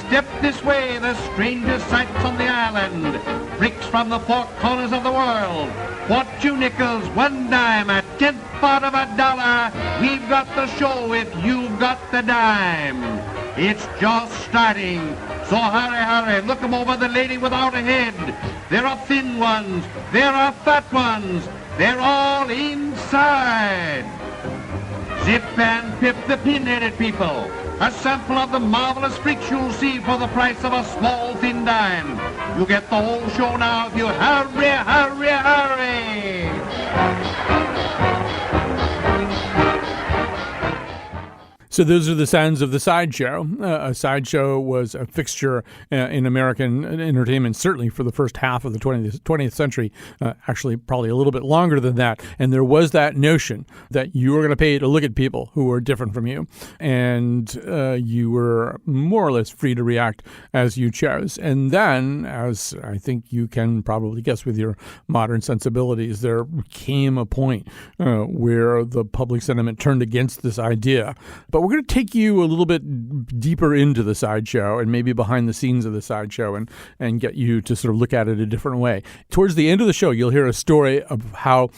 Step this way, the strangest sights on the island. Freaks from the four corners of the world. For 2 nickels, 1 dime, a 10th part of a dollar, we've got the show if you've got the dime. It's just starting, so hurry, hurry, look 'em over, the lady without a head. There are thin ones, there are fat ones, they're all inside. Zip and Pip, the pin-headed people. A sample of the marvelous freaks you'll see for the price of a small thin dime. You get the whole show now if you hurry, hurry, hurry. So those are the sounds of the Sideshow. A sideshow was a fixture in American entertainment, certainly for the first half of the 20th century, actually probably a little bit longer than that. And there was that notion that you were going to pay to look at people who were different from you, and you were more or less free to react as you chose. And then, as I think you can probably guess with your modern sensibilities, there came a point where the public sentiment turned against this idea. But we're going to take you a little bit deeper into the Sideshow and maybe behind the scenes of the Sideshow and get you to sort of look at it a different way. Towards the end of the show, you'll hear a story of how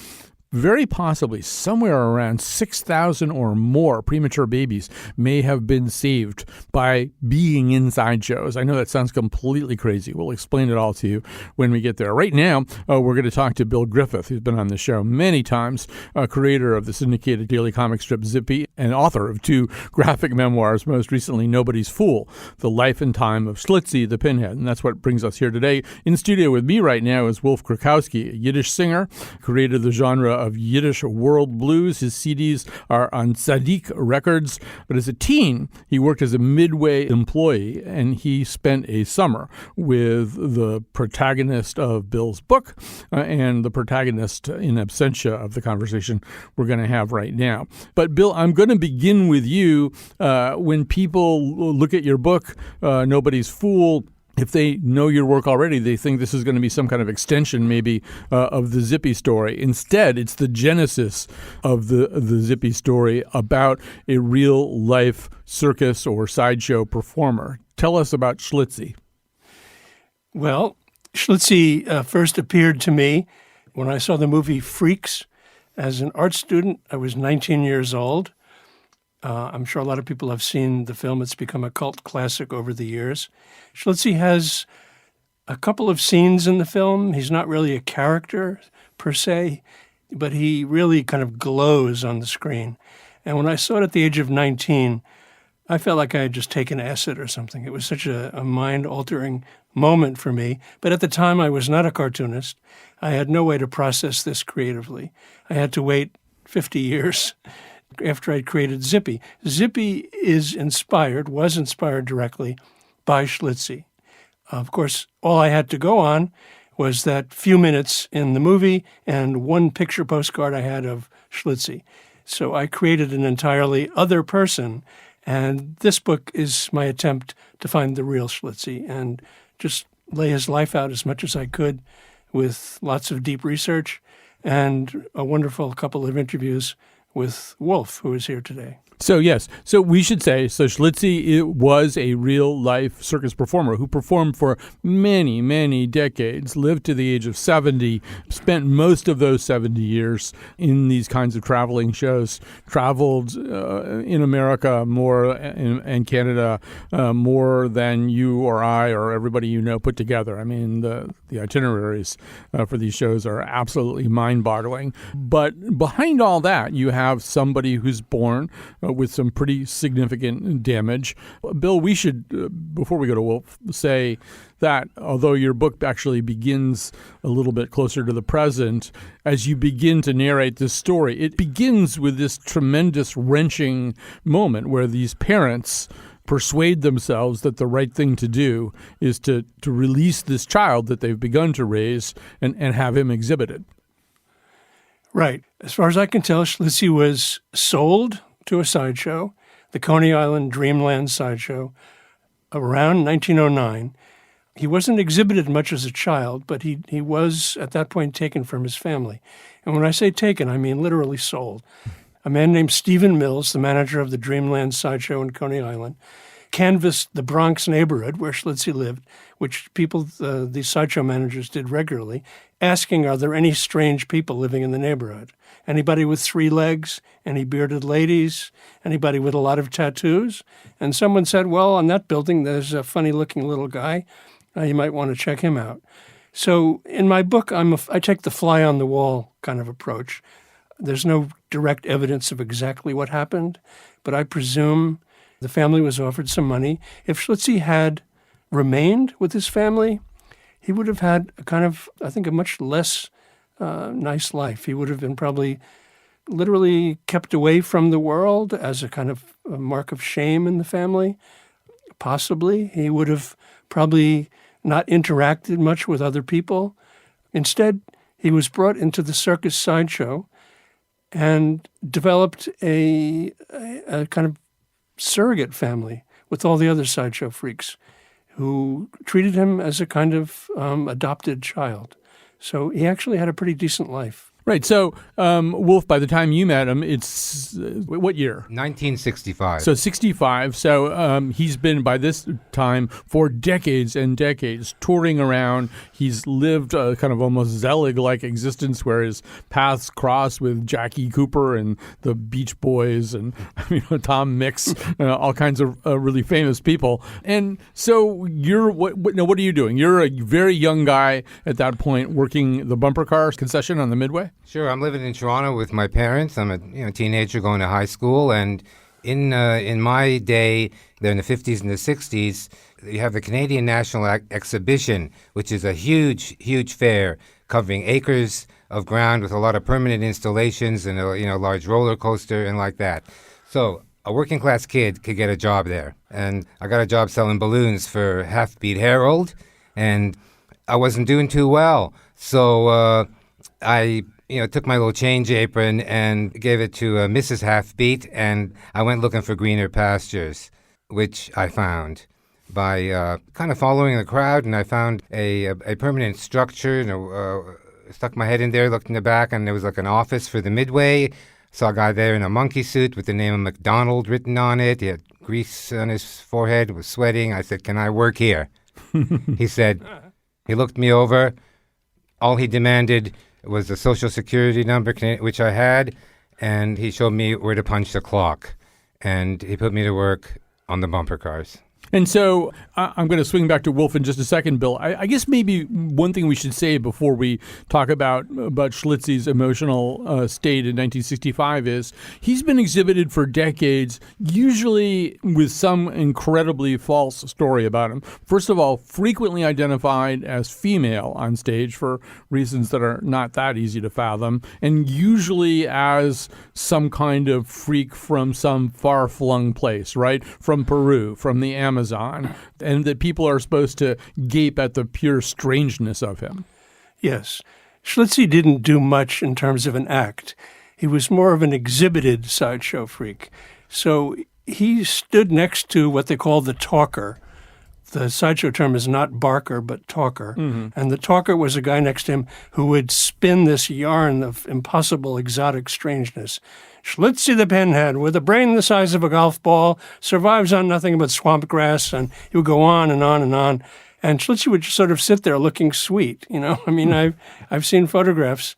very possibly somewhere around 6,000 or more premature babies may have been saved by being in sideshows. I know that sounds completely crazy. We'll explain it all to you when we get there. Right now, we're going to talk to Bill Griffith, who's been on the show many times, creator of the syndicated daily comic strip Zippy and author of 2 graphic memoirs, most recently Nobody's Fool, The Life and Time of Schlitzie the Pinhead. And that's what brings us here today. In studio with me right now is Wolf Krakowski, a Yiddish singer, created the genre of Yiddish world blues. His CDs are on Sadiq Records. But as a teen, he worked as a Midway employee, and he spent a summer with the protagonist of Bill's book and the protagonist in absentia of the conversation we're going to have right now. But Bill, I'm going to begin with you. When people look at your book, Nobody's Fool, if they know your work already, they think this is going to be some kind of extension maybe of the Zippy story. Instead, it's the genesis of the Zippy story about a real-life circus or sideshow performer. Tell us about Schlitzie. Well, Schlitzie first appeared to me when I saw the movie Freaks. As an art student, I was 19 years old. I'm sure a lot of people have seen the film. It's become a cult classic over the years. Schlitzie has a couple of scenes in the film. He's not really a character per se, but he really kind of glows on the screen. And when I saw it at the age of 19, I felt like I had just taken acid or something. It was such a mind-altering moment for me. But at the time, I was not a cartoonist. I had no way to process this creatively. I had to wait 50 years after I'd created Zippy. Zippy was inspired directly by Schlitzie. Of course, all I had to go on was that few minutes in the movie and 1 picture postcard I had of Schlitzie. So I created an entirely other person, and this book is my attempt to find the real Schlitzie and just lay his life out as much as I could with lots of deep research and a wonderful couple of interviews with Wolf, who is here today. So, yes. So we should say, Schlitzie was a real-life circus performer who performed for many, many decades, lived to the age of 70, spent most of those 70 years in these kinds of traveling shows, traveled in America more and Canada more than you or I or everybody you know put together. I mean, the itineraries for these shows are absolutely mind-boggling. But behind all that, you have somebody who's born with some pretty significant damage. Bill, we should, before we go to Wolf, say that although your book actually begins a little bit closer to the present, as you begin to narrate this story, it begins with this tremendous wrenching moment where these parents persuade themselves that the right thing to do is to release this child that they've begun to raise and have him exhibited. Right. As far as I can tell, Schlitzie was sold to a sideshow, the Coney Island Dreamland Sideshow, around 1909. He wasn't exhibited much as a child, but he was at that point taken from his family. And when I say taken, I mean literally sold. A man named Stephen Mills, the manager of the Dreamland Sideshow in Coney Island, canvassed the Bronx neighborhood where Schlitzie lived, which people, these sideshow managers did regularly, asking, are there any strange people living in the neighborhood? Anybody with 3 legs? Any bearded ladies? Anybody with a lot of tattoos? And someone said, well, on that building, there's a funny-looking little guy. You might want to check him out. So in my book, I take the fly-on-the-wall kind of approach. There's no direct evidence of exactly what happened, but I presume the family was offered some money. If Schlitzie had remained with his family, he would have had a kind of, I think, a much less nice life. He would have been probably literally kept away from the world as a kind of a mark of shame in the family. Possibly. He would have probably not interacted much with other people. Instead, he was brought into the circus sideshow and developed a kind of surrogate family with all the other sideshow freaks who treated him as a kind of adopted child. So he actually had a pretty decent life. Right. So, Wolf, by the time you met him, it's what year? 1965. So 65. So he's been, by this time, for decades and decades, touring around. He's lived a kind of almost Zelig-like existence where his paths cross with Jackie Cooper and the Beach Boys and Tom Mix, all kinds of really famous people. And so what are you doing? You're a very young guy at that point working the bumper car concession on the Midway? Sure, I'm living in Toronto with my parents. I'm a teenager going to high school, and in my day, there in the 50s and the 60s, you have the Canadian National Exhibition, which is a huge fair covering acres of ground with a lot of permanent installations and a large roller coaster and like that. So a working class kid could get a job there, and I got a job selling balloons for Half Beat Herald, and I wasn't doing too well, so I took my little change apron and gave it to Mrs. Halfbeat, and I went looking for greener pastures, which I found by kind of following the crowd, and I found a permanent structure. Stuck my head in there, looked in the back, and there was like an office for the Midway. Saw a guy there in a monkey suit with the name of McDonald written on it. He had grease on his forehead, was sweating. I said, "Can I work here?" He said, he looked me over. All he demanded was the Social Security number, which I had, and he showed me where to punch the clock. And he put me to work on the bumper cars. And so I'm going to swing back to Wolf in just a second, Bill. I guess maybe one thing we should say before we talk about Schlitzie's emotional state in 1965 is he's been exhibited for decades, usually with some incredibly false story about him. First of all, frequently identified as female on stage for reasons that are not that easy to fathom, and usually as some kind of freak from some far-flung place, right? From Peru, from the Amazon, and that people are supposed to gape at the pure strangeness of him. Yes. Schlitzie didn't do much in terms of an act. He was more of an exhibited sideshow freak. So he stood next to what they call the talker. The sideshow term is not barker, but talker. Mm-hmm. And the talker was a guy next to him who would spin this yarn of impossible, exotic strangeness. Schlitzie the pinhead, with a brain the size of a golf ball, survives on nothing but swamp grass, and he would go on and on and on. And Schlitzie would just sort of sit there looking sweet, I mean, I've seen photographs.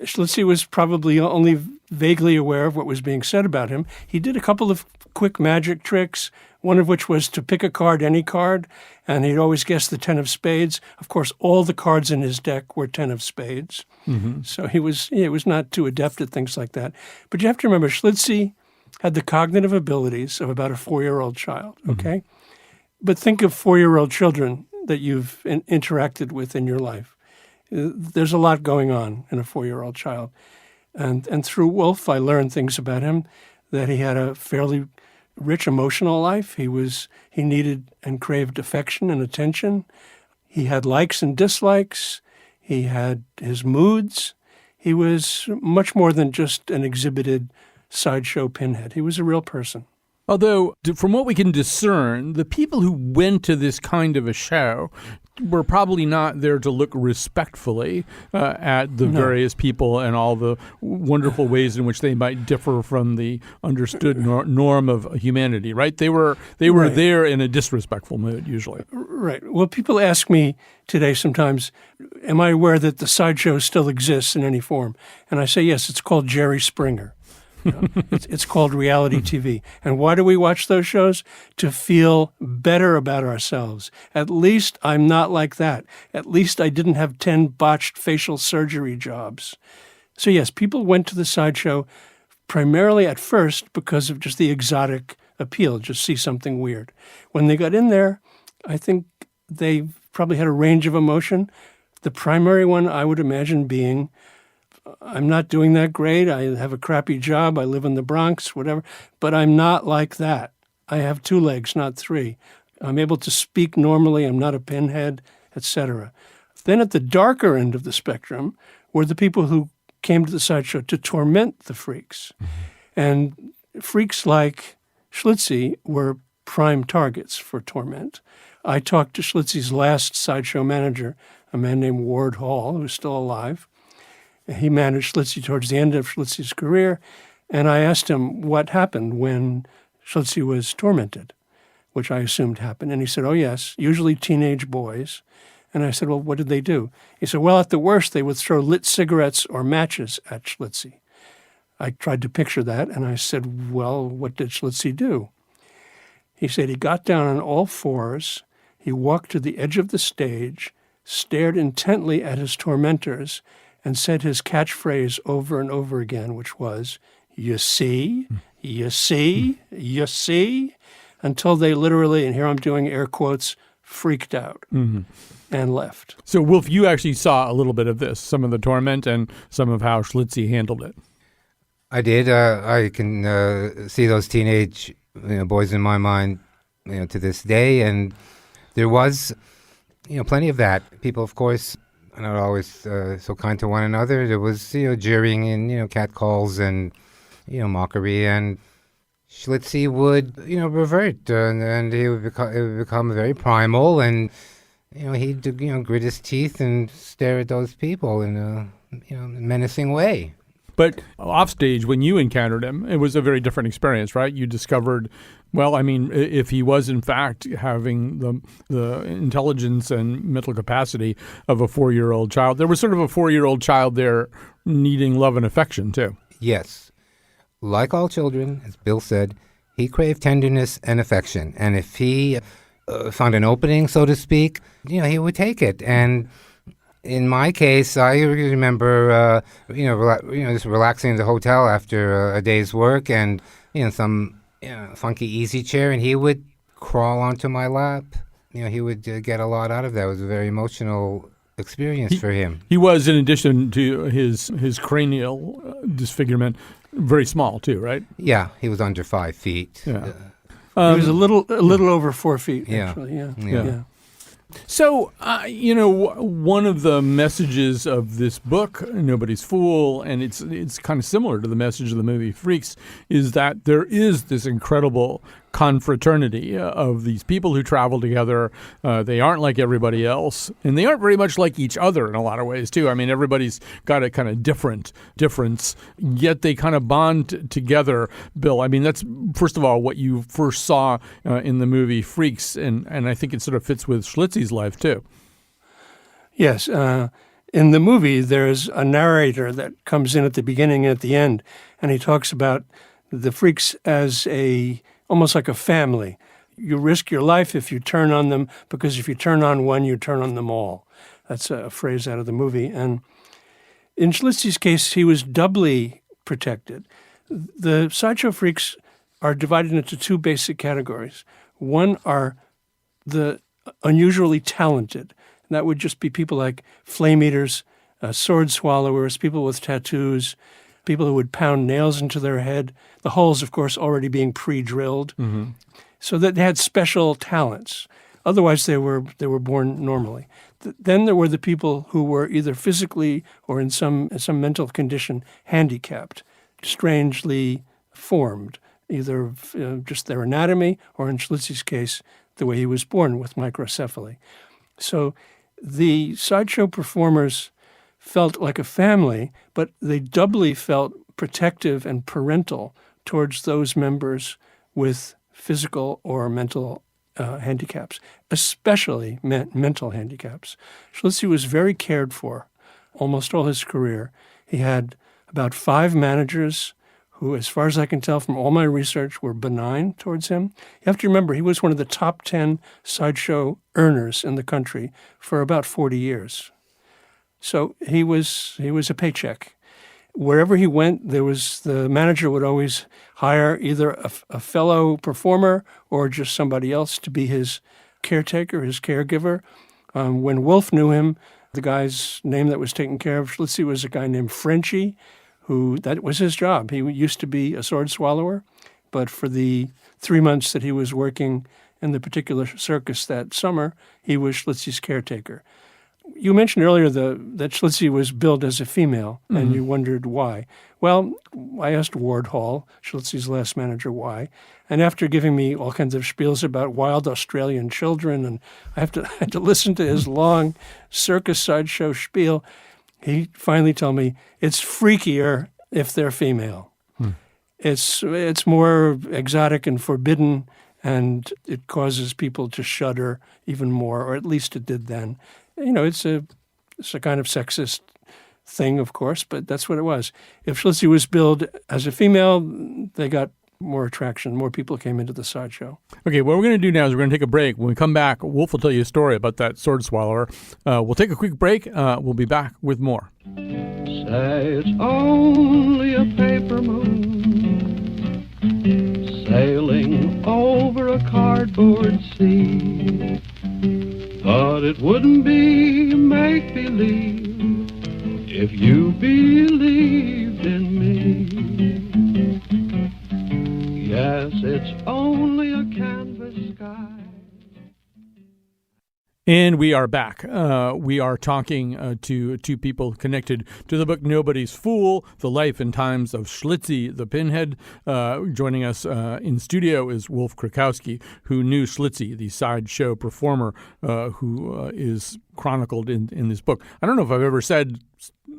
Schlitzie was probably only vaguely aware of what was being said about him. He did a couple of quick magic tricks, one of which was to pick a card, any card, and he'd always guess the 10 of spades. Of course, all the cards in his deck were 10 of spades. Mm-hmm. So he was not too adept at things like that. But you have to remember, Schlitzie had the cognitive abilities of about a 4-year-old child, okay? Mm-hmm. But think of 4-year-old children that you've interacted with in your life. There's a lot going on in a 4-year-old child. And through Wolf, I learned things about him, that he had a fairly rich emotional life. He needed and craved affection and attention. He had likes and dislikes. He had his moods. He was much more than just an exhibited sideshow pinhead. He was a real person. Although, from what we can discern, the people who went to this kind of a show were probably not there to look respectfully at the various people and all the wonderful ways in which they might differ from the understood norm of humanity, right? They were Right. there in a disrespectful mood, usually. Right. Well, people ask me today sometimes, am I aware that the Sideshow still exists in any form? And I say, yes, it's called Jerry Springer. You know, it's called reality TV. And why do we watch those shows? To feel better about ourselves. At least I'm not like that. At least I didn't have 10 botched facial surgery jobs. So yes, people went to the Sideshow primarily at first because of just the exotic appeal, just see something weird. When they got in there, I think they probably had a range of emotion. The primary one, I would imagine, being, I'm not doing that great. I have a crappy job. I live in the Bronx, whatever. But I'm not like that. I have 2 legs, not 3. I'm able to speak normally. I'm not a pinhead, etc. Then at the darker end of the spectrum were the people who came to the Sideshow to torment the freaks. And freaks like Schlitzie were prime targets for torment. I talked to Schlitzie's last Sideshow manager, a man named Ward Hall, who's still alive. He managed Schlitzie towards the end of Schlitzie's career, and I asked him what happened when Schlitzie was tormented, which I assumed happened. And he said, oh, yes, usually teenage boys. And I said, well, what did they do? He said, well, at the worst, they would throw lit cigarettes or matches at Schlitzie. I tried to picture that, and I said, well, what did Schlitzie do? He said he got down on all fours, he walked to the edge of the stage, stared intently at his tormentors, and said his catchphrase over and over again, which was, you see, you see, you see, until they literally, and here I'm doing air quotes, freaked out and left. So, Wolf, you actually saw a little bit of this, some of the torment and some of how Schlitzie handled it. I did. I can see those teenage boys in my mind to this day. And there was plenty of that. People, of course, are not always so kind to one another. There was, jeering and, catcalls and, mockery. And Schlitzie would, revert and he would become very primal. And, he'd, grit his teeth and stare at those people in a, menacing way. But offstage, when you encountered him, it was a very different experience, right? You discovered, well, I mean, if he was in fact having the intelligence and mental capacity of a 4-year-old child, there was sort of a 4-year-old child there needing love and affection, too. Yes. Like all children, as Bill said, he craved tenderness and affection. And if he found an opening, so to speak, he would take it. And in my case, I remember, just relaxing in the hotel after a day's work and, some funky easy chair, and he would crawl onto my lap. He would get a lot out of that. It was a very emotional experience for him. He was, in addition to his cranial disfigurement, very small too, right? Yeah, he was under 5 feet. Yeah. He was a little over 4 feet, actually. Yeah. So, one of the messages of this book, Nobody's Fool, and it's kind of similar to the message of the movie Freaks, is that there is this incredible confraternity of these people who travel together. They aren't like everybody else, and they aren't very much like each other in a lot of ways, too. I mean, everybody's got a kind of difference, yet they kind of bond together. Bill, I mean, that's, first of all, what you first saw in the movie Freaks, and I think it sort of fits with Schlitzie's life, too. Yes. In the movie, there's a narrator that comes in at the beginning and at the end, and he talks about the freaks as almost like a family. You risk your life if you turn on them, because if you turn on one, you turn on them all. That's a phrase out of the movie. And in Schlitzie's case, he was doubly protected. The Sideshow freaks are divided into 2 basic categories. One are the unusually talented. And that would just be people like flame eaters, sword swallowers, people with tattoos, people who would pound nails into their head, the holes, of course, already being pre-drilled, so that they had special talents. Otherwise, they were born normally. Then there were the people who were either physically or in some mental condition handicapped, strangely formed, either just their anatomy or, in Schlitzie's case, the way he was born with microcephaly. So the sideshow performers felt like a family, but they doubly felt protective and parental towards those members with physical or mental handicaps, especially mental handicaps. Schlitzie was very cared for almost all his career. He had about 5 managers who, as far as I can tell from all my research, were benign towards him. You have to remember, he was one of the top 10 sideshow earners in the country for about 40 years. So he was a paycheck. Wherever he went, the manager would always hire either a fellow performer or just somebody else to be his caretaker, his caregiver. When Wolf knew him, the guy's name that was taken care of Schlitzie was a guy named Frenchie, who that was his job. He used to be a sword swallower, but for the 3 months that he was working in the particular circus that summer, he was Schlitzie's caretaker. You mentioned earlier that Schlitzie was billed as a female, and you wondered why. Well, I asked Ward Hall, Schlitzie's last manager, why. And after giving me all kinds of spiels about wild Australian children, and I had to listen to his long circus sideshow spiel, he finally told me it's freakier if they're female. It's more exotic and forbidden, and it causes people to shudder even more, or at least it did then. You know, it's a kind of sexist thing, of course, but that's what it was. If Schlitzie was billed as a female, they got more attraction. More people came into the sideshow. Okay, what we're going to do now is we're going to take a break. When we come back, Wolf will tell you a story about that sword swallower. We'll take a quick break. We'll be back with more. Say it's only a paper moon sailing over a cardboard sea. But it wouldn't be make-believe if you believed in me. Yes, it's only a canvas sky. And we are back. We are talking to 2 people connected to the book Nobody's Fool, The Life and Times of Schlitzie the Pinhead. Joining us in studio is Wolf Krakowski, who knew Schlitzie, the sideshow performer who is chronicled in this book. I don't know if I've ever said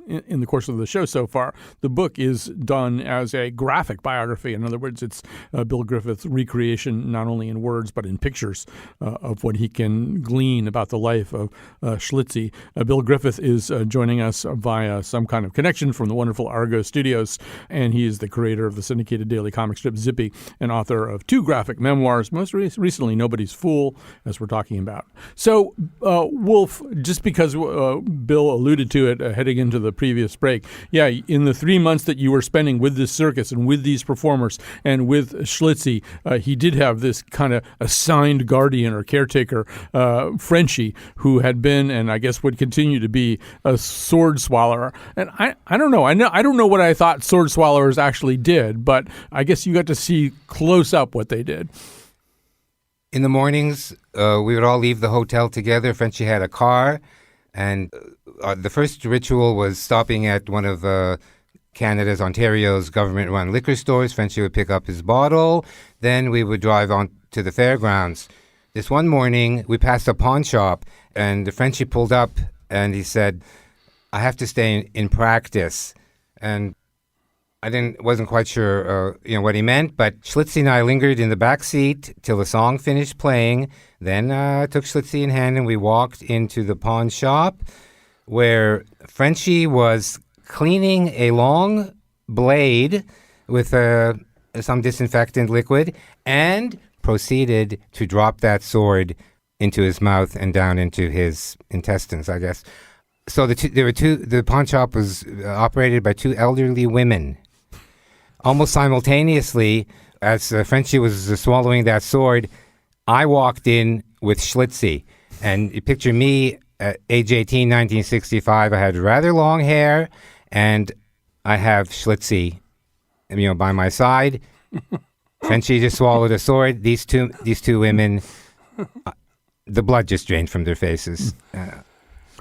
in the course of the show so far, the book is done as a graphic biography. In other words, it's Bill Griffith's recreation, not only in words, but in pictures of what he can glean about the life of Schlitzie. Bill Griffith is joining us via some kind of connection from the wonderful Argo Studios, and he is the creator of the syndicated daily comic strip Zippy and author of 2 graphic memoirs, most recently Nobody's Fool, as we're talking about. So, Wolf, just because Bill alluded to it heading into the previous break, yeah, in the 3 months that you were spending with this circus and with these performers and with Schlitzie, he did have this kind of assigned guardian or caretaker, Frenchie, who had been and I guess would continue to be a sword swallower. And I don't know. I don't know what I thought sword swallowers actually did, but I guess you got to see close up what they did. In the mornings, we would all leave the hotel together. Frenchie had a car, and the first ritual was stopping at one of Canada's, Ontario's government-run liquor stores. Frenchie would pick up his bottle. Then we would drive on to the fairgrounds. This one morning, we passed a pawn shop, and Frenchie pulled up, and he said, "I have to stay in practice." And I wasn't quite sure what he meant, but Schlitzie and I lingered in the back seat till the song finished playing. Then I took Schlitzie in hand, and we walked into the pawn shop, where Frenchie was cleaning a long blade with some disinfectant liquid and proceeded to drop that sword into his mouth and down into his intestines, I guess. So the pawn shop was operated by 2 elderly women. Almost simultaneously, as Frenchie was swallowing that sword, I walked in with Schlitzie. And you picture me at age 18, 1965. I had rather long hair, and I have Schlitzie, by my side. Frenchie just swallowed a sword. These two women, the blood just drained from their faces.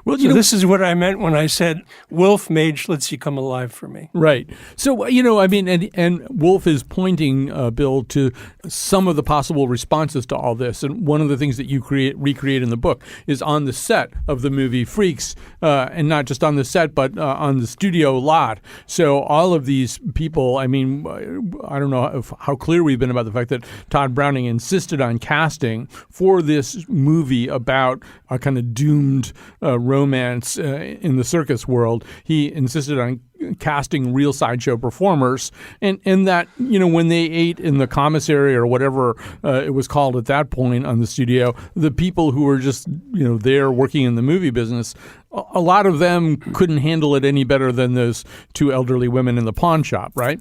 Well, So this is what I meant when I said Wolf made Schlitzie come alive for me. Right. So, I mean, and Wolf is pointing, Bill, to some of the possible responses to all this. And one of the things that you recreate in the book is on the set of the movie Freaks, and not just on the set, but on the studio lot. So all of these people, I mean, I don't know how clear we've been about the fact that Todd Browning insisted on casting for this movie about a kind of doomed romance in the circus world. He insisted on casting real sideshow performers, and that, when they ate in the commissary or whatever it was called at that point on the studio, the people who were just there working in the movie business, a lot of them couldn't handle it any better than those two elderly women in the pawn shop, right?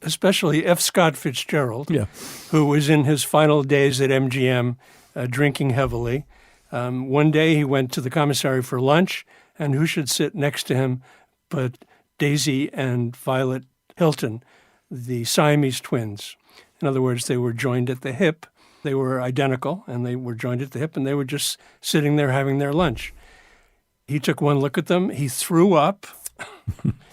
Especially F. Scott Fitzgerald, Yeah. who was in his final days at MGM, drinking heavily. One day he went to the commissary for lunch, and who should sit next to him but Daisy and Violet Hilton, the Siamese twins. In other words, they were joined at the hip. They were identical, and they were joined at the hip, and they were just sitting there having their lunch. He took one look at them. He threw up,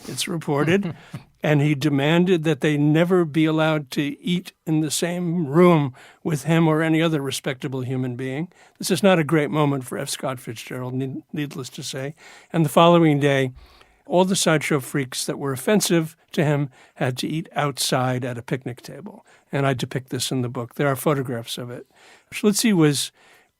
it's reported, and he demanded that they never be allowed to eat in the same room with him or any other respectable human being. This is not a great moment for F. Scott Fitzgerald, needless to say. And the following day, all the sideshow freaks that were offensive to him had to eat outside at a picnic table. And I depict this in the book. There are photographs of it. Schlitzie was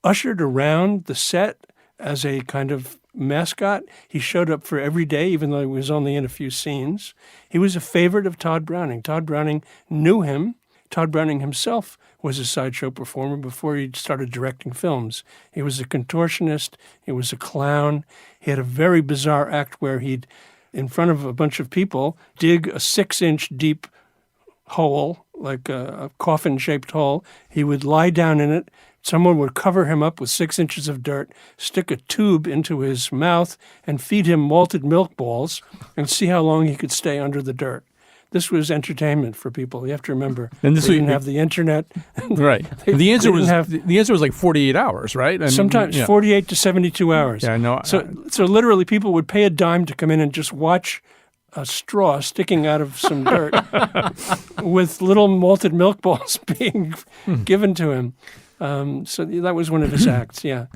ushered around the set as a kind of mascot. He showed up for every day, even though he was only in a few scenes. He was a favorite of Todd Browning. Todd Browning knew him. Todd Browning himself was a sideshow performer before he started directing films. He was a contortionist. He was a clown. He had a very bizarre act where he'd, in front of a bunch of people, dig a 6-inch deep hole, like a coffin-shaped hole. He would lie down in it. Someone would cover him up with 6 inches of dirt, stick a tube into his mouth, and feed him malted milk balls and see how long he could stay under the dirt. This was entertainment for people. You have to remember, And they didn't have the internet. Right. The answer was like 48 hours, right? Sometimes 48 to 72 hours. Yeah, I know. So literally people would pay a dime to come in and just watch a straw sticking out of some dirt with little malted milk balls being given to him. So that was one of his acts, yeah.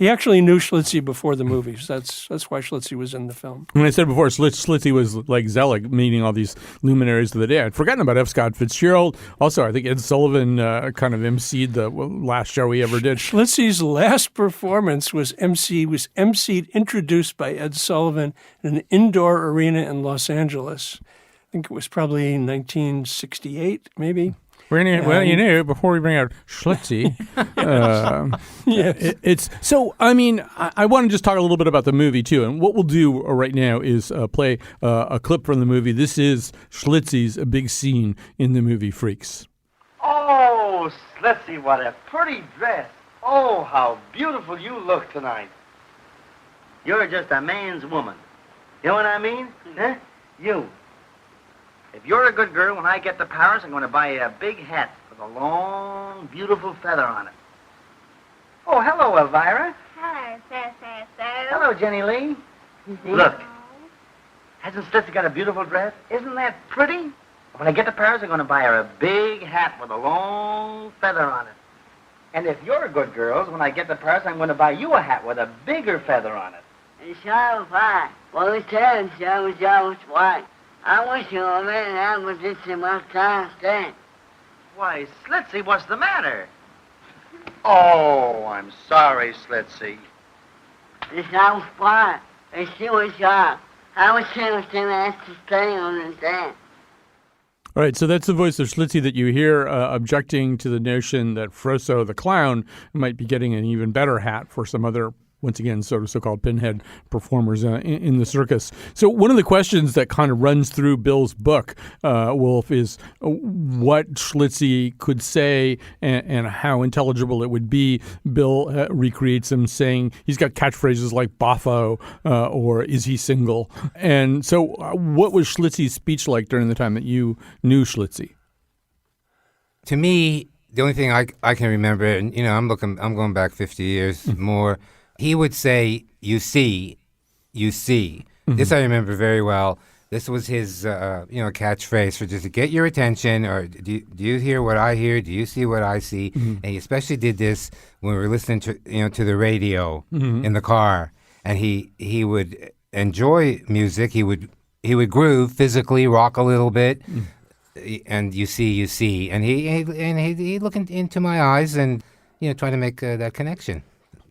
He actually knew Schlitzie before the movies. That's why Schlitzie was in the film. When I said before, Schlitzie was like Zelig, meeting all these luminaries of the day. I'd forgotten about F. Scott Fitzgerald. Also, I think Ed Sullivan kind of emceed the last show he ever did. Schlitzie's last performance was emceed, introduced by Ed Sullivan in an indoor arena in Los Angeles. I think it was probably 1968, maybe. Before we bring out Schlitzie, it's so. I mean, I want to just talk a little bit about the movie too. And what we'll do right now is play a clip from the movie. This is Schlitzie's big scene in the movie Freaks. Oh, Schlitzie, what a pretty dress! Oh, how beautiful you look tonight. You're just a man's woman. You know what I mean? Huh? You. If you're a good girl, when I get to Paris, I'm going to buy you a big hat with a long, beautiful feather on it. Oh, hello, Elvira. Hello, so. Hello, Jenny Lee. Look, hasn't Schlitzie got a beautiful dress? Isn't that pretty? When I get to Paris, I'm going to buy her a big hat with a long feather on it. And if you're a good girl, when I get to Paris, I'm going to buy you a hat with a bigger feather on it. So fine. Well, it's telling so white. I wish you were man and I was just in my time stand. Why, Schlitzie, what's the matter? Oh, I'm sorry, Schlitzie. It's all fine. It's still sharp. I was trying to ask to stay on the stand. All right, so that's the voice of Schlitzie that you hear objecting to the notion that Frosso the clown might be getting an even better hat for some other, once again, so-called pinhead performers in the circus. So one of the questions that kind of runs through Bill's book, Wolf, is what Schlitzie could say and how intelligible it would be. Bill recreates him saying he's got catchphrases like "boffo" or "is he single?" And so what was Schlitzie's speech like during the time that you knew Schlitzie? To me, the only thing I can remember, and I'm going back 50 years more. He would say, you see, you see. This I remember very well. This was his, catchphrase for just to get your attention, or do you hear what I hear? Do you see what I see? And he especially did this when we were listening to the radio in the car, and he would enjoy music. He would groove physically, rock a little bit, and you see, and he look into my eyes and try to make that connection.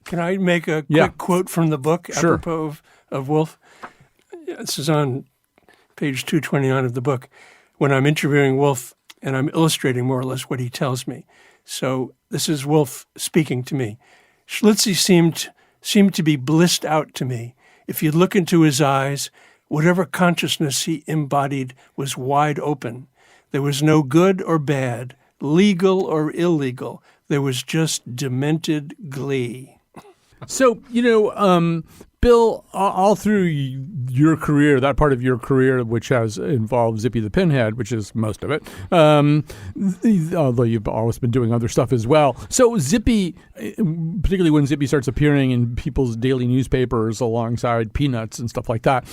Can I make a quick quote from the book apropos of Wolf? This is on page 229 of the book, when I'm interviewing Wolf and I'm illustrating more or less what he tells me. So this is Wolf speaking to me. Schlitzie seemed to be blissed out to me. If you look into his eyes, whatever consciousness he embodied was wide open. There was no good or bad, legal or illegal. There was just demented glee. So, Bill, all through your career, that part of your career which has involved Zippy the Pinhead, which is most of it, although you've always been doing other stuff as well. So Zippy, particularly when Zippy starts appearing in people's daily newspapers alongside Peanuts and stuff like that,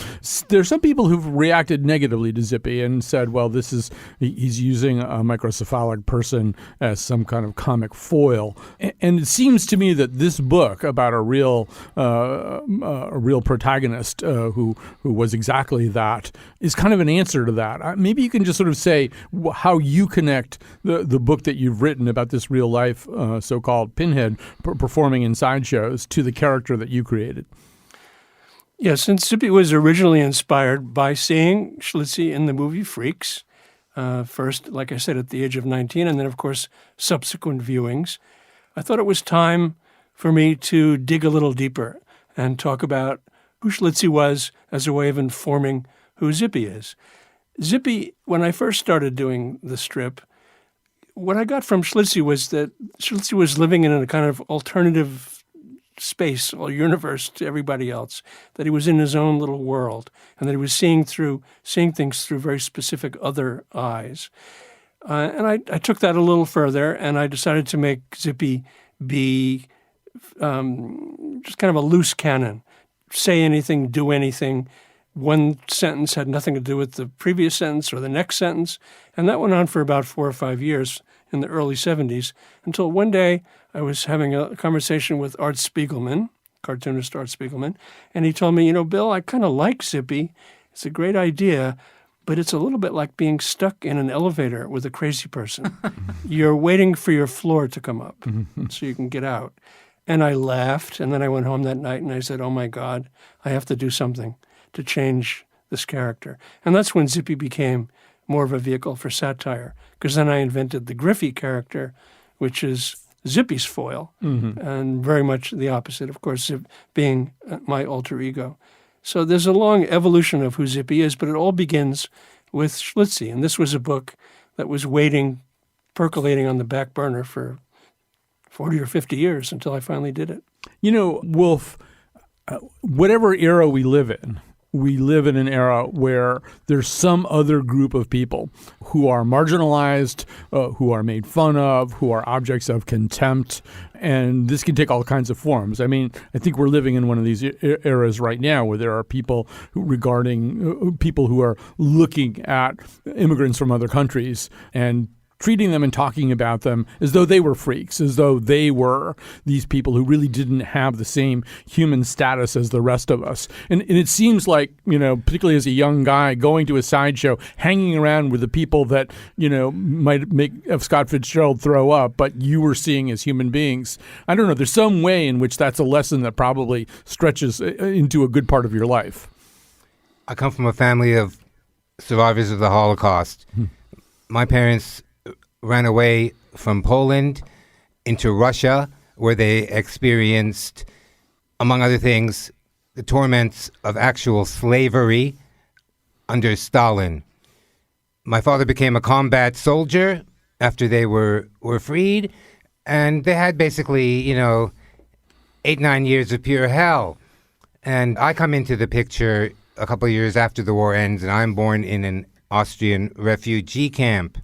there's some people who've reacted negatively to Zippy and said, well, he's using a microcephalic person as some kind of comic foil. And it seems to me that this book about a real protagonist who was exactly that is kind of an answer to that. Maybe you can just sort of say how you connect the book that you've written about this real life so-called Pinhead performing in sideshows to the character that you created. Yeah, since Zippy was originally inspired by seeing Schlitzie in the movie Freaks, first, like I said, at the age of 19, and then, of course, subsequent viewings, I thought it was time for me to dig a little deeper and talk about who Schlitzie was as a way of informing who Zippy is. Zippy, when I first started doing the strip, what I got from Schlitzie was that Schlitzie was living in a kind of alternative space or universe to everybody else, that he was in his own little world, and that he was seeing things through very specific other eyes. And I took that a little further, and I decided to make Zippy be just kind of a loose cannon. Say anything, do anything. One sentence had nothing to do with the previous sentence or the next sentence. And that went on for about 4 or 5 years in the early 70s, until one day I was having a conversation with Art Spiegelman, cartoonist Art Spiegelman, and he told me, Bill, I kind of like Zippy. It's a great idea, but it's a little bit like being stuck in an elevator with a crazy person. You're waiting for your floor to come up so you can get out. And I laughed, and then I went home that night and I said, oh my God, I have to do something to change this character. And that's when Zippy became more of a vehicle for satire, because then I invented the Griffith character, which is Zippy's foil, and very much the opposite, of course, being my alter ego. So there's a long evolution of who Zippy is, but it all begins with Schlitzie. And this was a book that was percolating on the back burner for 40 or 50 years until I finally did it. Wolf, whatever era we live in an era where there's some other group of people who are marginalized, who are made fun of, who are objects of contempt, and this can take all kinds of forms. I mean, I think we're living in one of these eras right now where there are people people who are looking at immigrants from other countries and treating them and talking about them as though they were freaks, as though they were these people who really didn't have the same human status as the rest of us. And it seems like, particularly as a young guy going to a sideshow, hanging around with the people that, might make F. Scott Fitzgerald throw up, but you were seeing as human beings. I don't know. There's some way in which that's a lesson that probably stretches into a good part of your life. I come from a family of survivors of the Holocaust. My parents ran away from Poland into Russia, where they experienced, among other things, the torments of actual slavery under Stalin. My father became a combat soldier after they were freed, and they had basically, 8-9 years of pure hell. And I come into the picture a couple of years after the war ends, and I'm born in an Austrian refugee camp.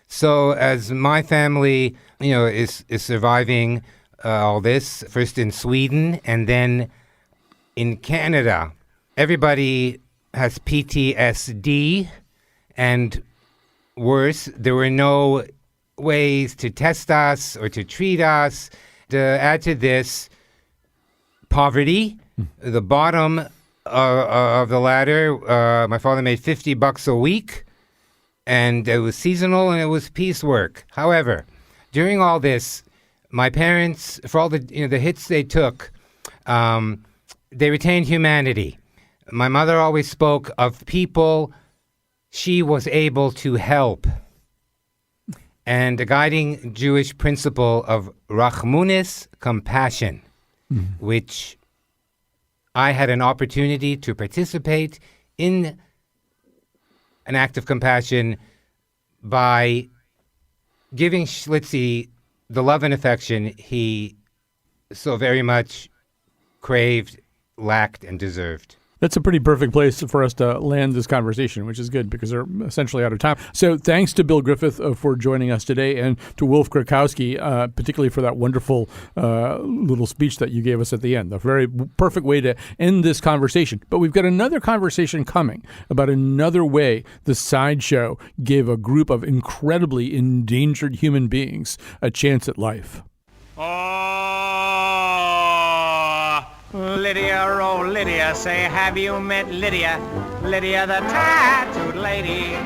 So as my family, is surviving all this, first in Sweden and then in Canada, everybody has PTSD, and worse, there were no ways to test us or to treat us. To add to this, poverty, the bottom of the ladder, my father made $50 a week, and it was seasonal and it was piecework. However, during all this, my parents, for all the the hits they took, they retained humanity. My mother always spoke of people she was able to help. And a guiding Jewish principle of rachmunis, compassion, which I had an opportunity to participate in an act of compassion by giving Schlitzie the love and affection he so very much craved, lacked, and deserved. That's a pretty perfect place for us to land this conversation, which is good because they're essentially out of time. So thanks to Bill Griffith for joining us today, and to Wolf Krakowski, particularly for that wonderful little speech that you gave us at the end. A very perfect way to end this conversation. But we've got another conversation coming about another way the Sideshow gave a group of incredibly endangered human beings a chance at life. Lydia, oh Lydia, say have you met Lydia? Lydia the tattooed lady.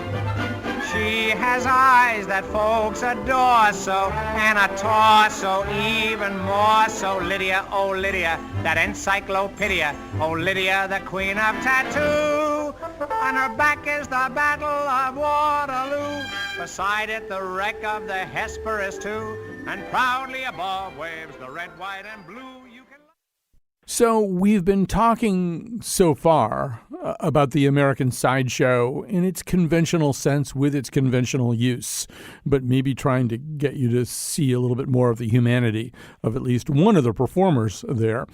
She has eyes that folks adore so, and a torso even more so. Lydia, oh Lydia, that encyclopedia. Oh Lydia, the queen of tattoo. On her back is the Battle of Waterloo. Beside it the wreck of the Hesperus too. And proudly above waves the red, white, and blue. So we've been talking so far about the American Sideshow in its conventional sense with its conventional use, but maybe trying to get you to see a little bit more of the humanity of at least one of the performers there.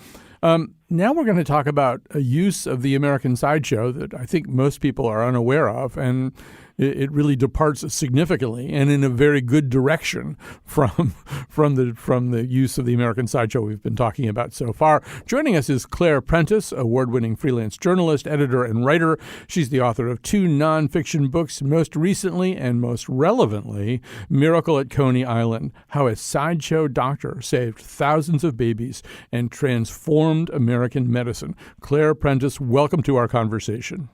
Now we're going to talk about a use of the American Sideshow that I think most people are unaware of, and it really departs significantly and in a very good direction from the use of the American Sideshow we've been talking about so far. Joining us is Claire Prentice, award-winning freelance journalist, editor, and writer. She's the author of 2 nonfiction books, most recently and most relevantly, Miracle at Coney Island: How a Sideshow Doctor Saved Thousands of Babies and Transformed American Medicine. Claire Prentice, welcome to our conversation.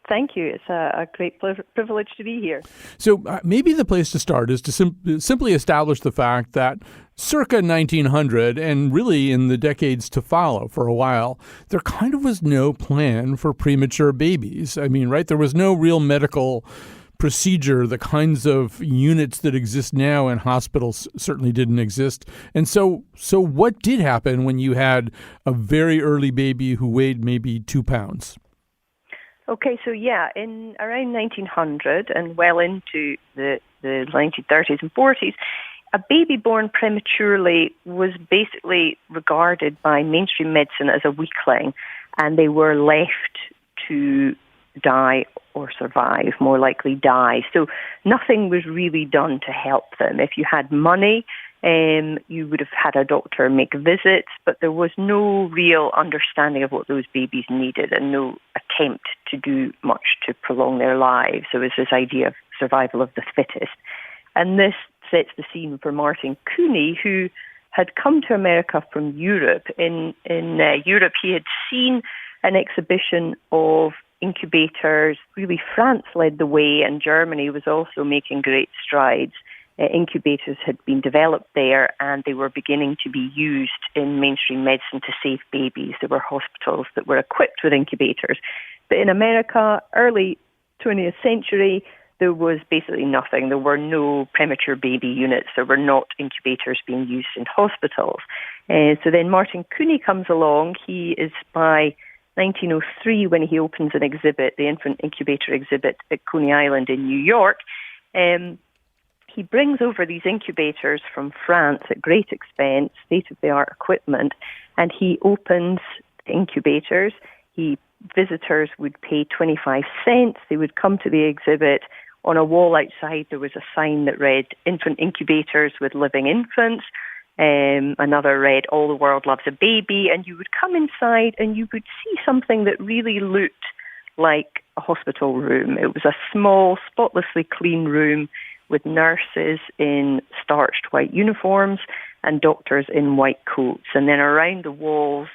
Thank you. It's a great privilege to be here. So maybe the place to start is to simply establish the fact that circa 1900, and really in the decades to follow for a while, there kind of was no plan for premature babies. I mean, right? There was no real medical procedure. The kinds of units that exist now in hospitals certainly didn't exist. And so what did happen when you had a very early baby who weighed maybe 2 pounds? Okay, so in around 1900 and well into the 1930s and 40s, a baby born prematurely was basically regarded by mainstream medicine as a weakling, and they were left to die or survive, more likely die. So nothing was really done to help them. If you had money, you would have had a doctor make visits, but there was no real understanding of what those babies needed and no attempt to do much to prolong their lives. So it was this idea of survival of the fittest. And this sets the scene for Martin Cooney, who had come to America from Europe. In Europe, he had seen an exhibition of incubators. Really, France led the way, and Germany was also making great strides. Incubators had been developed there, and they were beginning to be used in mainstream medicine to save babies. There were hospitals that were equipped with incubators. But in America, early 20th century, there was basically nothing. There were no premature baby units. There were not incubators being used in hospitals. So then Martin Cooney comes along. He is by 1903 when he opens an exhibit, the infant incubator exhibit at Coney Island in New York. He brings over these incubators from France at great expense, state-of-the-art equipment, and he opens the incubators. Visitors would pay 25 cents. They would come to the exhibit. On a wall outside, there was a sign that read, "Infant incubators with living infants." Another read All the World Loves a Baby, and you would come inside and you would see something that really looked like a hospital room. It was a small, spotlessly clean room with nurses in starched white uniforms and doctors in white coats. And then around the walls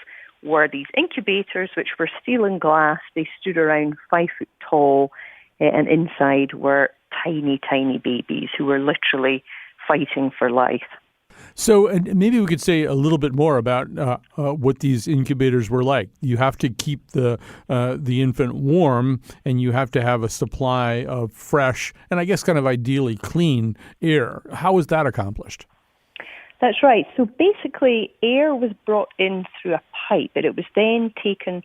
were these incubators, which were steel and glass. They stood around 5 foot tall, and inside were tiny, tiny babies who were literally fighting for life. So maybe we could say a little bit more about what these incubators were like. You have to keep the infant warm, and you have to have a supply of fresh and I guess kind of ideally clean air. How was that accomplished? That's right. So basically, air was brought in through a pipe, but it was then taken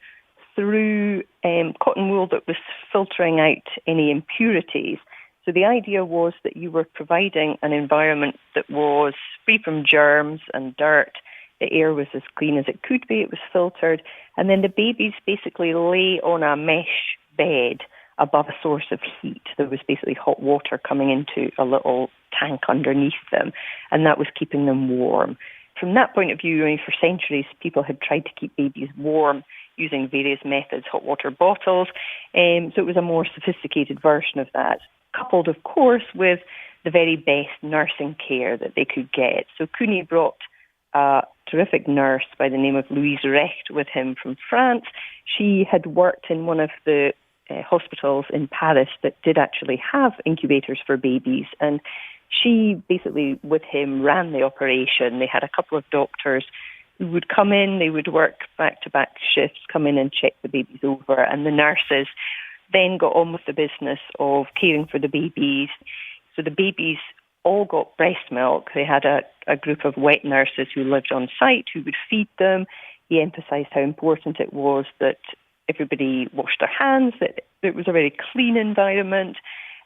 through cotton wool that was filtering out any impurities. So the idea was that you were providing an environment that was free from germs and dirt. The air was as clean as it could be. It was filtered. And then the babies basically lay on a mesh bed above a source of heat. There was basically hot water coming into a little tank underneath them, and that was keeping them warm. From that point of view, for centuries, people had tried to keep babies warm using various methods, hot water bottles. So it was a more sophisticated version of that, coupled, of course, with the very best nursing care that they could get. So Cooney brought a terrific nurse by the name of Louise Recht with him from France. She had worked in one of the hospitals in Paris that did actually have incubators for babies, and she basically, with him, ran the operation. They had a couple of doctors who would come in, they would work back-to-back shifts, come in and check the babies over, and the nurses then got on with the business of caring for the babies. So the babies all got breast milk. They had a group of wet nurses who lived on site who would feed them. He emphasised how important it was that everybody washed their hands, that it was a very clean environment.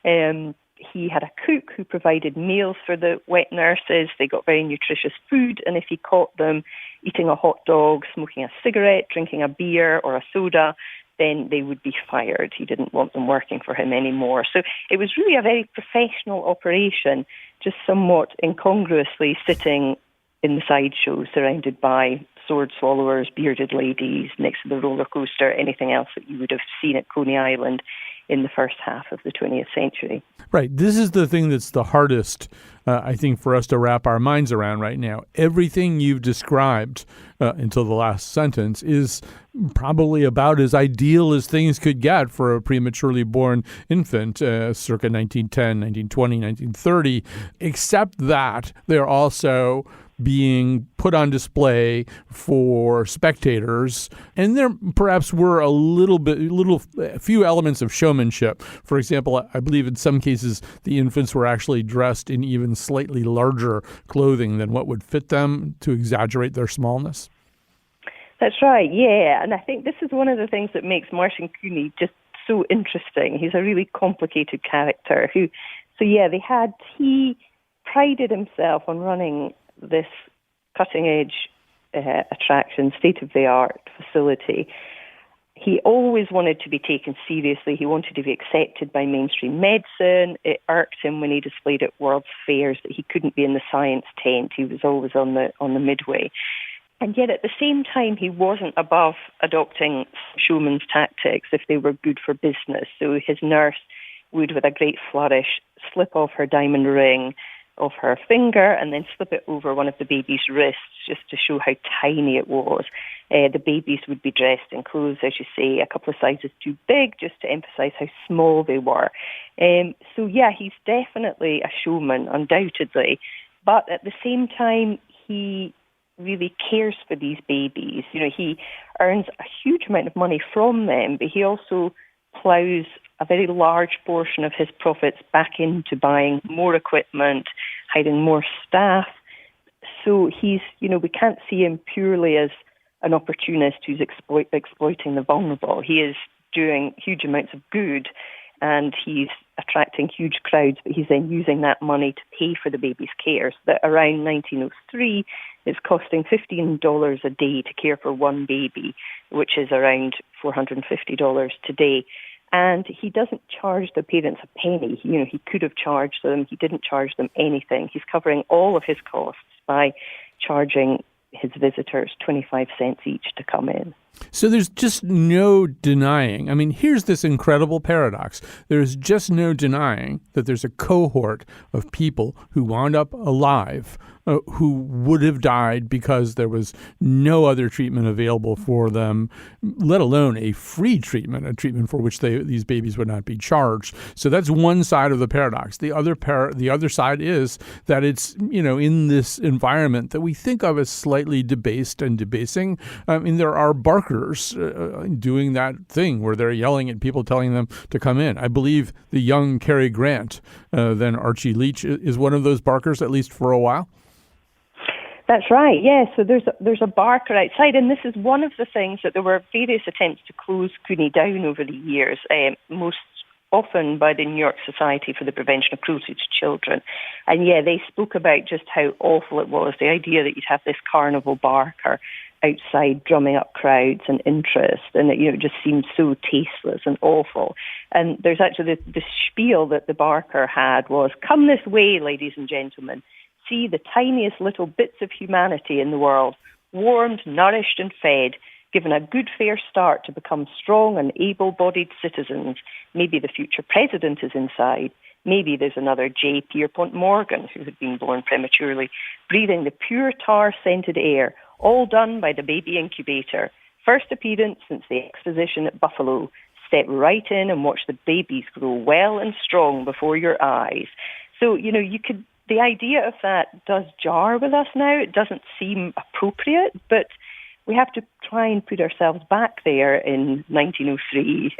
He had a cook who provided meals for the wet nurses. They got very nutritious food, and if he caught them eating a hot dog, smoking a cigarette, drinking a beer or a soda, then they would be fired. He didn't want them working for him anymore. So it was really a very professional operation, just somewhat incongruously sitting in the sideshow surrounded by sword swallowers, bearded ladies, next to the roller coaster, anything else that you would have seen at Coney Island in the first half of the 20th century. Right. This is the thing that's the hardest, I think, for us to wrap our minds around right now. Everything you've described until the last sentence is probably about as ideal as things could get for a prematurely born infant, circa 1910, 1920, 1930, except that they're also being put on display for spectators. And there perhaps were a few elements of showmanship. For example, I believe in some cases the infants were actually dressed in even slightly larger clothing than what would fit them to exaggerate their smallness. That's right, yeah. And I think this is one of the things that makes Martin Cooney just so interesting. He's a really complicated character he prided himself on running this cutting-edge attraction, state-of-the-art facility. He always wanted to be taken seriously. He wanted to be accepted by mainstream medicine. It irked him when he displayed at World's Fairs that he couldn't be in the science tent. He was always on the midway. And yet at the same time, he wasn't above adopting showman's tactics if they were good for business. So his nurse would, with a great flourish, slip off her diamond ring of her finger and then slip it over one of the baby's wrists just to show how tiny it was. The babies would be dressed in clothes, as you say, a couple of sizes too big just to emphasise how small they were. He's definitely a showman, undoubtedly. But at the same time, he really cares for these babies. He earns a huge amount of money from them, but he also ploughs a very large portion of his profits back into buying more equipment, hiring more staff. So we can't see him purely as an opportunist who's exploiting the vulnerable. He is doing huge amounts of good, and he's attracting huge crowds, but he's then using that money to pay for the baby's care. So that around 1903, it's costing $15 a day to care for one baby, which is around $450 today. And he doesn't charge the parents a penny. He could have charged them. He didn't charge them anything. He's covering all of his costs by charging his visitors 25 cents each to come in. So there's just no denying. I mean, here's this incredible paradox. There's just no denying that there's a cohort of people who wound up alive who would have died because there was no other treatment available for them, let alone a free treatment, a treatment for which these babies would not be charged. So that's one side of the paradox. The other side is that it's, in this environment that we think of as slightly debased and debasing. I mean, there are barkers doing that thing where they're yelling at people, telling them to come in. I believe the young Cary Grant, then Archie Leach, is one of those barkers, at least for a while. That's right, yeah. So there's a barker outside, and this is one of the things that there were various attempts to close Cooney down over the years, most often by the New York Society for the Prevention of Cruelty to Children. And yeah, they spoke about just how awful it was, the idea that you'd have this carnival barker outside drumming up crowds and interest, and it just seemed so tasteless and awful. And there's actually the spiel that the barker had was, "Come this way, ladies and gentlemen. See the tiniest little bits of humanity in the world, warmed, nourished and fed, given a good fair start to become strong and able-bodied citizens. Maybe the future president is inside. Maybe there's another J. Pierpont Morgan who had been born prematurely, breathing the pure tar-scented air, all done by the baby incubator. First appearance since the exposition at Buffalo. Step right in and watch the babies grow well and strong before your eyes." So, the idea of that does jar with us now. It doesn't seem appropriate, but we have to try and put ourselves back there in 1903.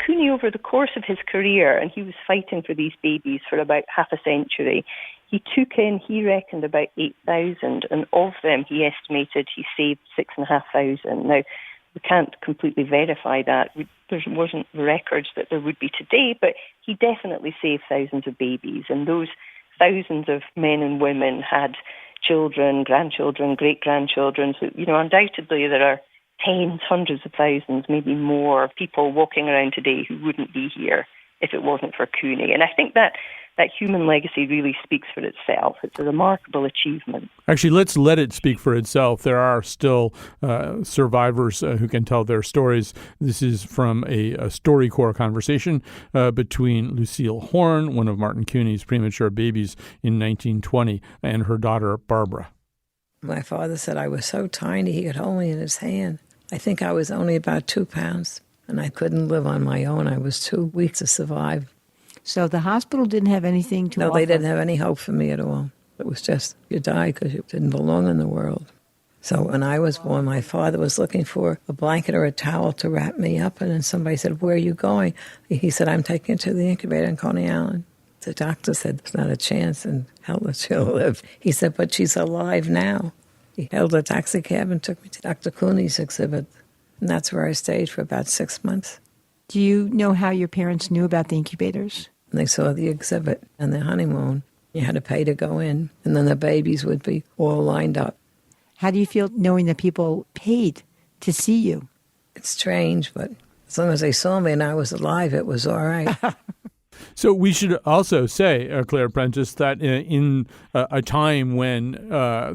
Cooney, over the course of his career, and he was fighting for these babies for about half a century, he took in, he reckoned, about 8,000, and of them he estimated he saved 6,500. Now, we can't completely verify that. There wasn't records that there would be today, but he definitely saved thousands of babies, and those thousands of men and women had children, grandchildren, great-grandchildren. So, undoubtedly there are tens, hundreds of thousands, maybe more people walking around today who wouldn't be here if it wasn't for Cooney. And I think that human legacy really speaks for itself. It's a remarkable achievement. Actually, let's let it speak for itself. There are still survivors who can tell their stories. This is from a StoryCorps conversation between Lucille Horn, one of Martin Cooney's premature babies in 1920, and her daughter, Barbara. My father said I was so tiny he could hold me in his hand. I think I was only about 2 pounds, and I couldn't live on my own. I was too weak to survive. So the hospital didn't have anything to offer? No, they didn't have any hope for me at all. It was just, you die because you didn't belong in the world. So when I was born, my father was looking for a blanket or a towel to wrap me up, and then somebody said, "Where are you going?" He said, "I'm taking her to the incubator in Coney Island." The doctor said, "There's not a chance in hell that she'll live." He said, "But she's alive now." He held a taxi cab and took me to Dr. Cooney's exhibit, and that's where I stayed for about 6 months. Do you know how your parents knew about the incubators? They saw the exhibit and their honeymoon. You had to pay to go in, and then the babies would be all lined up. How do you feel knowing that people paid to see you? It's strange, but as long as they saw me and I was alive, it was all right. So we should also say, Claire Prentice, that in a time when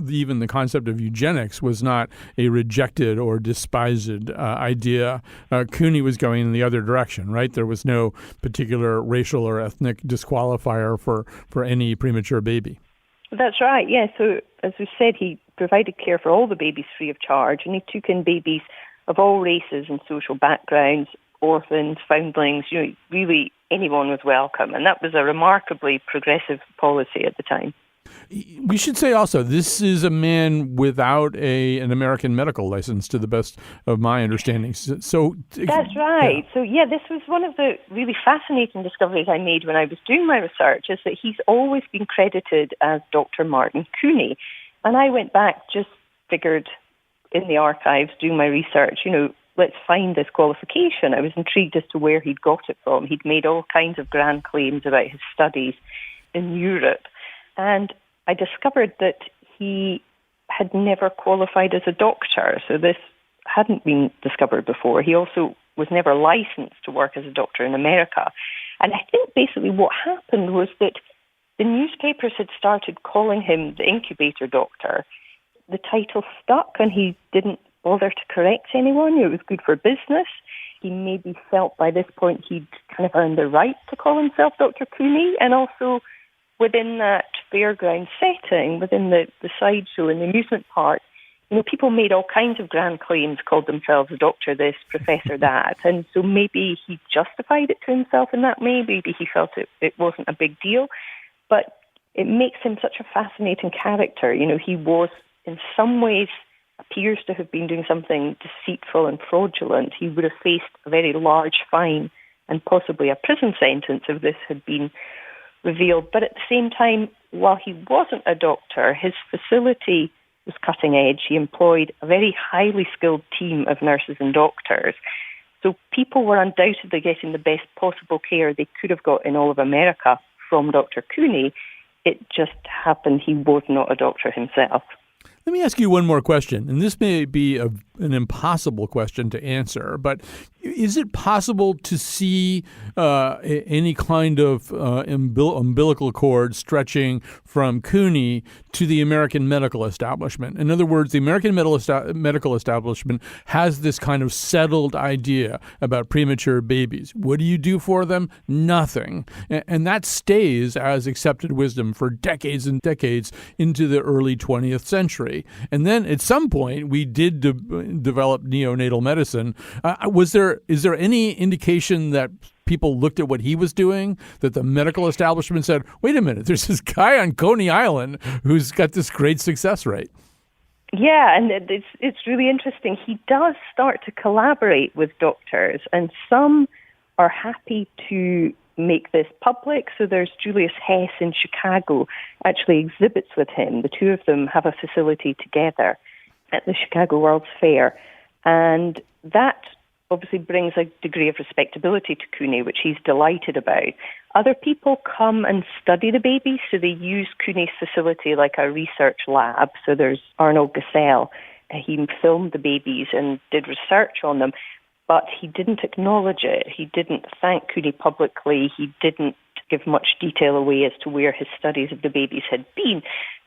even the concept of eugenics was not a rejected or despised idea, Cooney was going in the other direction, right? There was no particular racial or ethnic disqualifier for any premature baby. That's right, yeah. So as we said, he provided care for all the babies free of charge, and he took in babies of all races and social backgrounds, orphans, foundlings, really anyone was welcome. And that was a remarkably progressive policy at the time. We should say also, this is a man without an American medical license, to the best of my understanding. So that's right. Yeah. So, this was one of the really fascinating discoveries I made when I was doing my research, is that he's always been credited as Dr. Martin Cooney. And I went back, just figured in the archives, doing my research, let's find this qualification. I was intrigued as to where he'd got it from. He'd made all kinds of grand claims about his studies in Europe. And I discovered that he had never qualified as a doctor. So this hadn't been discovered before. He also was never licensed to work as a doctor in America. And I think basically what happened was that the newspapers had started calling him the incubator doctor. the title stuck and he didn't bother to correct anyone. It was good for business. He maybe felt by this point he'd kind of earned the right to call himself Dr. Cooney, and also within that fairground setting, within the sideshow and the amusement park, people made all kinds of grand claims, called themselves Doctor this, Professor that, and so maybe he justified it to himself in that way. Maybe he felt it wasn't a big deal, but it makes him such a fascinating character. He was, in some ways, appears to have been doing something deceitful and fraudulent. He would have faced a very large fine and possibly a prison sentence if this had been revealed. But at the same time, while he wasn't a doctor, his facility was cutting edge. He employed a very highly skilled team of nurses and doctors. So people were undoubtedly getting the best possible care they could have got in all of America from Dr. Cooney. It just happened he was not a doctor himself. Let me ask you one more question, and this may be an impossible question to answer, but is it possible to see any kind of umbilical cord stretching from Cooney to the American medical establishment? In other words, the American medical establishment has this kind of settled idea about premature babies. What do you do for them? Nothing. And that stays as accepted wisdom for decades and decades into the early 20th century. And then at some point, we did develop neonatal medicine. Is there any indication that people looked at what he was doing, that the medical establishment said, wait a minute, there's this guy on Coney Island who's got this great success rate? Yeah, and it's really interesting. He does start to collaborate with doctors, and some are happy to make this public. So there's Julius Hess in Chicago actually exhibits with him. The two of them have a facility together at the Chicago World's Fair. And that obviously brings a degree of respectability to Cooney, which he's delighted about. Other people come and study the babies, so they use Cooney's facility like a research lab. So there's Arnold Gassell. He filmed the babies and did research on them, but he didn't acknowledge it. He didn't thank Cooney publicly. He didn't give much detail away as to where his studies of the babies had been.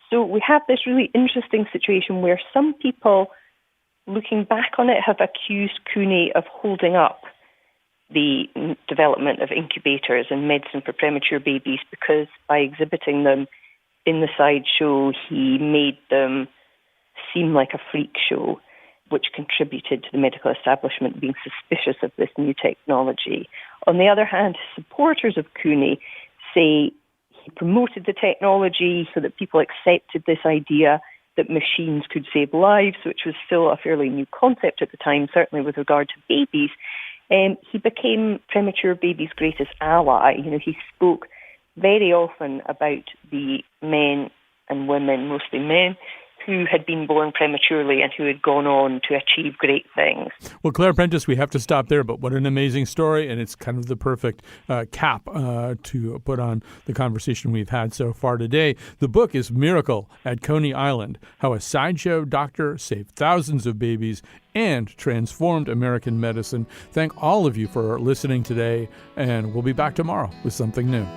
So we have this really interesting situation where some people, looking back on it, have accused Cooney of holding up the development of incubators and medicine for premature babies because by exhibiting them in the sideshow, he made them seem like a freak show, which contributed to the medical establishment being suspicious of this new technology. On the other hand, supporters of Cooney say he promoted the technology so that people accepted this idea that machines could save lives, which was still a fairly new concept at the time, certainly with regard to babies. He became premature babies' greatest ally. He spoke very often about the men and women, mostly men, who had been born prematurely and who had gone on to achieve great things. Well, Claire Prentice, we have to stop there, but what an amazing story, and it's kind of the perfect cap to put on the conversation we've had so far today. The book is Miracle at Coney Island, How a Sideshow Doctor Saved Thousands of Babies and Transformed American Medicine. Thank all of you for listening today, and we'll be back tomorrow with something new.